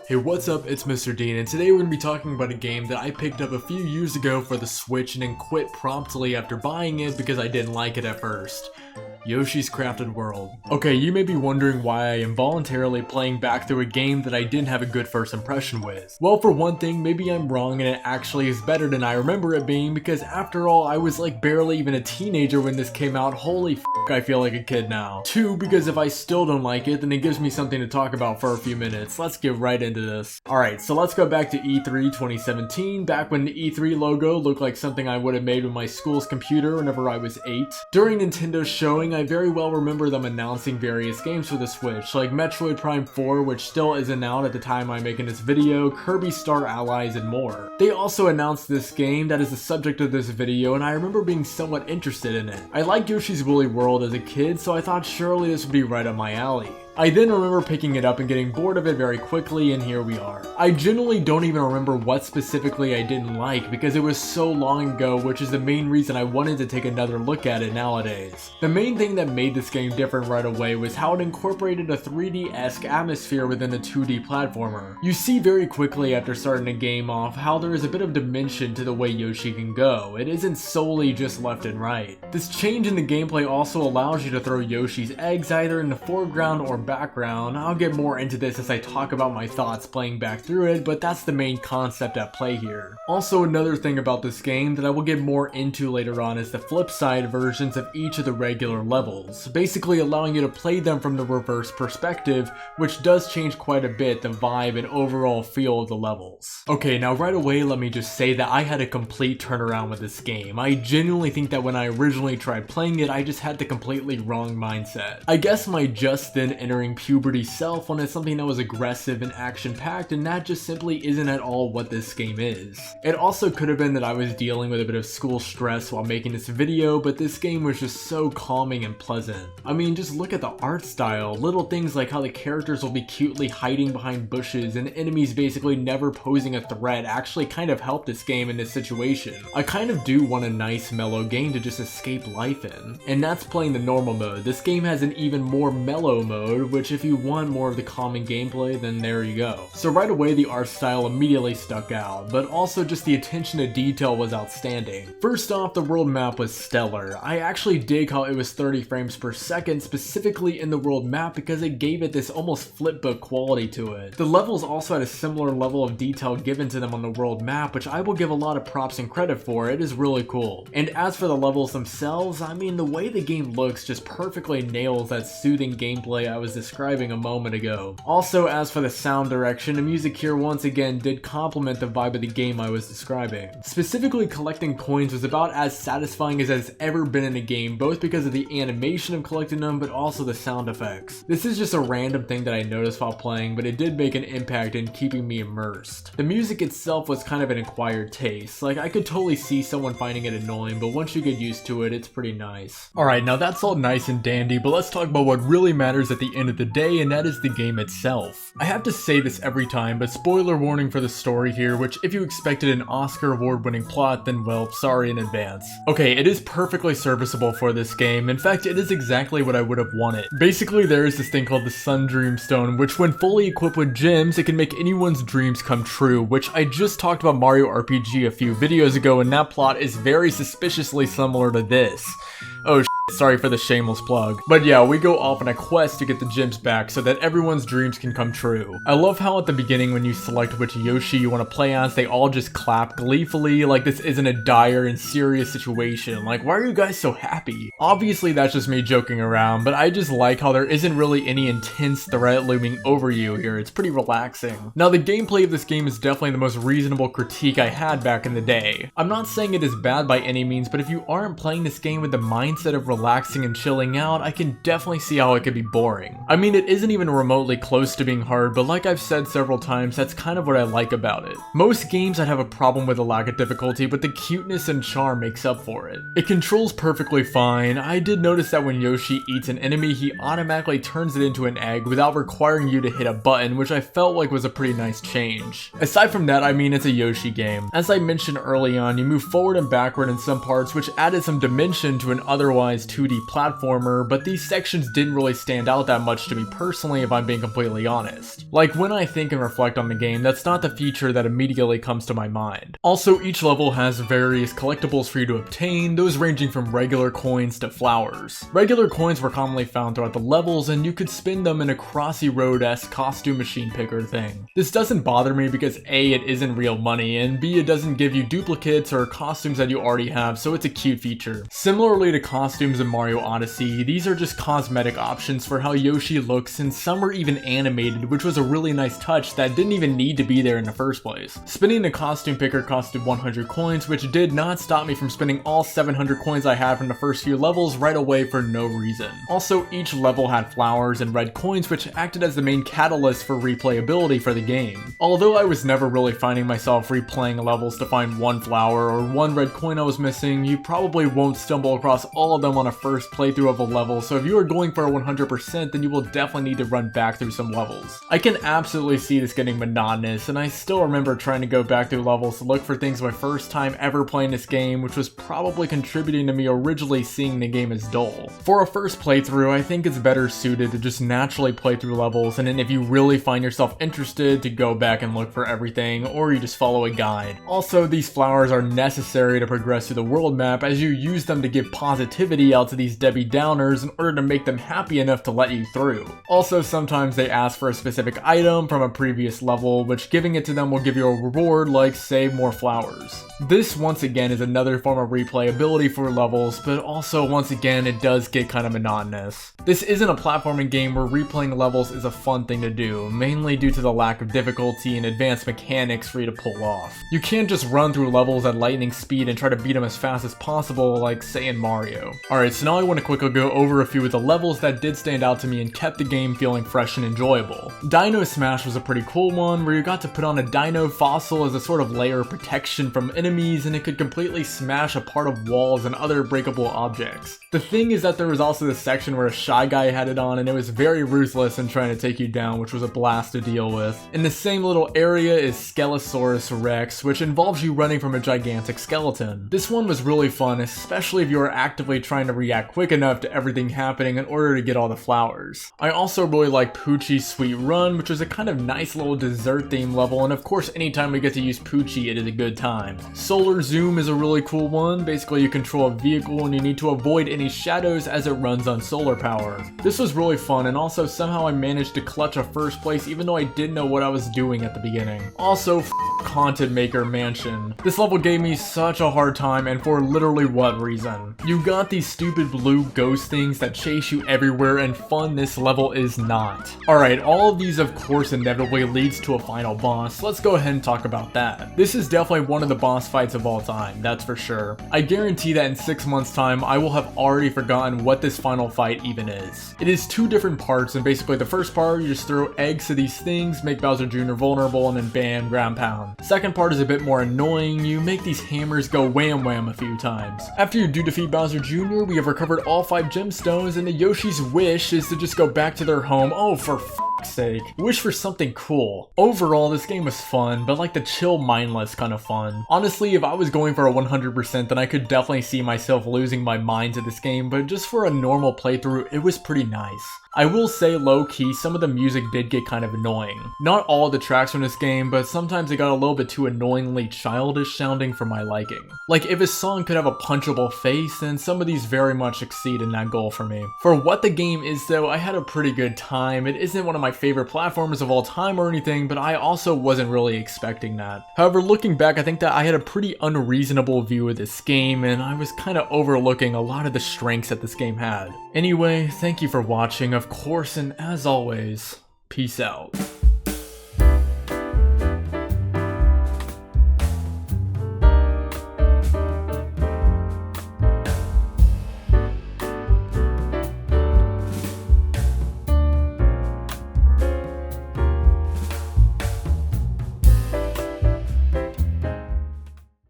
Hey, what's up? It's Mr. Dean, and today we're going to be talking about a game that I picked up a few years ago for the Switch and then quit promptly after buying it because I didn't like it at first. Yoshi's Crafted World. Okay, you may be wondering why I am voluntarily playing back through a game that I didn't have a good first impression with. Well, for one thing, maybe I'm wrong and it actually is better than I remember it being, because after all, I was like barely even a teenager when this came out. Holy f***, I feel like a kid now. 2, because if I still don't like it, then it gives me something to talk about for a few minutes. Let's get right into this. Alright, so let's go back to E3 2017, back when the E3 logo looked like something I would have made with my school's computer whenever I was 8. During Nintendo's showing, I very well remember them announcing various games for the Switch, like Metroid Prime 4, which still isn't out at the time I'm making this video, Kirby Star Allies, and more. They also announced this game that is the subject of this video, and I remember being somewhat interested in it. I liked Yoshi's Woolly World as a kid, so I thought surely this would be right up my alley. I then remember picking it up and getting bored of it very quickly, and here we are. I generally don't even remember what specifically I didn't like because it was so long ago, which is the main reason I wanted to take another look at it nowadays. The main thing that made this game different right away was how it incorporated a 3D-esque atmosphere within a 2D platformer. You see very quickly after starting the game off how there is a bit of dimension to the way Yoshi can go. It isn't solely just left and right. This change in the gameplay also allows you to throw Yoshi's eggs either in the foreground or background. I'll get more into this as I talk about my thoughts playing back through it, but that's the main concept at play here. Also, another thing about this game that I will get more into later on is the flip side versions of each of the regular levels, basically allowing you to play them from the reverse perspective, which does change quite a bit the vibe and overall feel of the levels. Okay, now right away let me just say that I had a complete turnaround with this game. I genuinely think that when I originally tried playing it, I just had the completely wrong mindset. I guess my just then entering puberty self wanted something that was aggressive and action-packed, and that just simply isn't at all what this game is. It also could have been that I was dealing with a bit of school stress while making this video, but this game was just so calming and pleasant. I mean, just look at the art style. Little things like how the characters will be cutely hiding behind bushes and enemies basically never posing a threat actually kind of help this game in this situation. I kind of do want a nice mellow game to just escape life in, and that's playing the normal mode. This game has an even more mellow mode, which if you want more of the calming gameplay, then there you go. So right away the art style immediately stuck out, but also just the attention to detail was outstanding. First off, the world map was stellar. I actually dig how it was 30 frames per second specifically in the world map because it gave it this almost flipbook quality to it. The levels also had a similar level of detail given to them on the world map, which I will give a lot of props and credit for. It is really cool. And as for the levels themselves, I mean, the way the game looks just perfectly nails that soothing gameplay I was describing a moment ago. Also, as for the sound direction, the music here once again did complement the vibe of the game I was describing. Specifically, collecting coins was about as satisfying as it's ever been in a game, both because of the animation of collecting them, but also the sound effects. This is just a random thing that I noticed while playing, but it did make an impact in keeping me immersed. The music itself was kind of an acquired taste. Like, I could totally see someone finding it annoying, but once you get used to it, it's pretty nice. Alright, now that's all nice and dandy, but let's talk about what really matters at the end of the day, and that is the game itself. I have to say this every time, but spoiler warning for the story here, which if you expected an Oscar award-winning plot, then well, sorry in advance. Okay, it is perfectly serviceable for this game. In fact, it is exactly what I would have wanted. Basically, there is this thing called the Sun Dreamstone, which when fully equipped with gems, it can make anyone's dreams come true, which I just talked about Mario RPG a few videos ago, and that plot is very suspiciously similar to this. Oh, sorry for the shameless plug. But yeah, we go off on a quest to get the gems back so that everyone's dreams can come true. I love how at the beginning when you select which Yoshi you want to play as, they all just clap gleefully like this isn't a dire and serious situation. Like, why are you guys so happy? Obviously that's just me joking around, but I just like how there isn't really any intense threat looming over you here. It's pretty relaxing. Now the gameplay of this game is definitely the most reasonable critique I had back in the day. I'm not saying it is bad by any means, but if you aren't playing this game with the mindset of relaxing and chilling out, I can definitely see how it could be boring. I mean, it isn't even remotely close to being hard, but like I've said several times, that's kind of what I like about it. Most games I'd have a problem with a lack of difficulty, but the cuteness and charm makes up for it. It controls perfectly fine. I did notice that when Yoshi eats an enemy, he automatically turns it into an egg without requiring you to hit a button, which I felt like was a pretty nice change. Aside from that, I mean, it's a Yoshi game. As I mentioned early on, you move forward and backward in some parts, which added some dimension to an otherwise 2D platformer, but these sections didn't really stand out that much to me personally if I'm being completely honest. Like when I think and reflect on the game, that's not the feature that immediately comes to my mind. Also, each level has various collectibles for you to obtain, those ranging from regular coins to flowers. Regular coins were commonly found throughout the levels, and you could spin them in a Crossy Road-esque costume machine picker thing. This doesn't bother me because A, it isn't real money, and B, it doesn't give you duplicates or costumes that you already have, so it's a cute feature. Similarly to costumes in Mario Odyssey, these are just cosmetic options for how Yoshi looks, and some are even animated, which was a really nice touch that didn't even need to be there in the first place. Spinning the costume picker costed 100 coins, which did not stop me from spending all 700 coins I had from the first few levels right away for no reason. Also, each level had flowers and red coins, which acted as the main catalyst for replayability for the game. Although I was never really finding myself replaying levels to find one flower or one red coin I was missing, you probably won't stumble across all of them on a first playthrough of a level, so if you are going for a 100%, then you will definitely need to run back through some levels. I can absolutely see this getting monotonous, and I still remember trying to go back through levels to look for things my first time ever playing this game, which was probably contributing to me originally seeing the game as dull. For a first playthrough, I think it's better suited to just naturally play through levels, and then if you really find yourself interested, to go back and look for everything, or you just follow a guide. Also, these flowers are necessary to progress through the world map, as you use them to give positivity out to these Debbie Downers in order to make them happy enough to let you through. Also, sometimes they ask for a specific item from a previous level, which giving it to them will give you a reward like, say, more flowers. This, once again, is another form of replayability for levels, but also, once again, it does get kind of monotonous. This isn't a platforming game where replaying levels is a fun thing to do, mainly due to the lack of difficulty and advanced mechanics for you to pull off. You can't just run through levels at lightning speed and try to beat them as fast as possible like, say, in Mario. Alright, so now I want to quickly go over a few of the levels that did stand out to me and kept the game feeling fresh and enjoyable. Dino Smash was a pretty cool one, where you got to put on a dino fossil as a sort of layer of protection from enemies, and it could completely smash a part of walls and other breakable objects. The thing is that there was also this section where a Shy Guy had it on, and it was very ruthless in trying to take you down, which was a blast to deal with. In the same little area is Skelosaurus Rex, which involves you running from a gigantic skeleton. This one was really fun, especially if you were actively trying to react quick enough to everything happening in order to get all the flowers. I also really like Poochie's Sweet Run, which was a kind of nice little dessert theme level, and of course anytime we get to use Poochie, it is a good time. Solar Zoom is a really cool one. Basically you control a vehicle and you need to avoid any shadows as it runs on solar power. This was really fun, and also somehow I managed to clutch a first place even though I didn't know what I was doing at the beginning. Also, Haunted Maker Mansion. This level gave me such a hard time, and for literally what reason? You got these stupid blue ghost things that chase you everywhere, and fun this level is not. Alright, all of these of course inevitably leads to a final boss. Let's go ahead and talk about that. This is definitely one of the boss fights of all time, that's for sure. I guarantee that in 6 months time I will have already forgotten what this final fight even is. It is 2 different parts, and basically the first part you just throw eggs to these things, make Bowser Jr. vulnerable, and then bam, ground pound. Second part is a bit more annoying. You make these hammers go wham wham a few times. After you do defeat Bowser Jr., we have recovered all 5 gemstones, and the Yoshi's wish is to just go back to their home. Oh, for f***'s sake. Wish for something cool. Overall, this game was fun, but like the chill mindless kind of fun. Honestly, if I was going for a 100%, then I could definitely see myself losing my mind to this game, but just for a normal playthrough, it was pretty nice. I will say low-key, some of the music did get kind of annoying. Not all the tracks from this game, but sometimes it got a little bit too annoyingly childish sounding for my liking. Like, if a song could have a punchable face, then some of these very much exceed in that goal for me. For what the game is though, I had a pretty good time. It isn't one of my favorite platformers of all time or anything, but I also wasn't really expecting that. However, looking back, I think that I had a pretty unreasonable view of this game, and I was kind of overlooking a lot of the strengths that this game had. Anyway, thank you for watching, of course, and as always, peace out.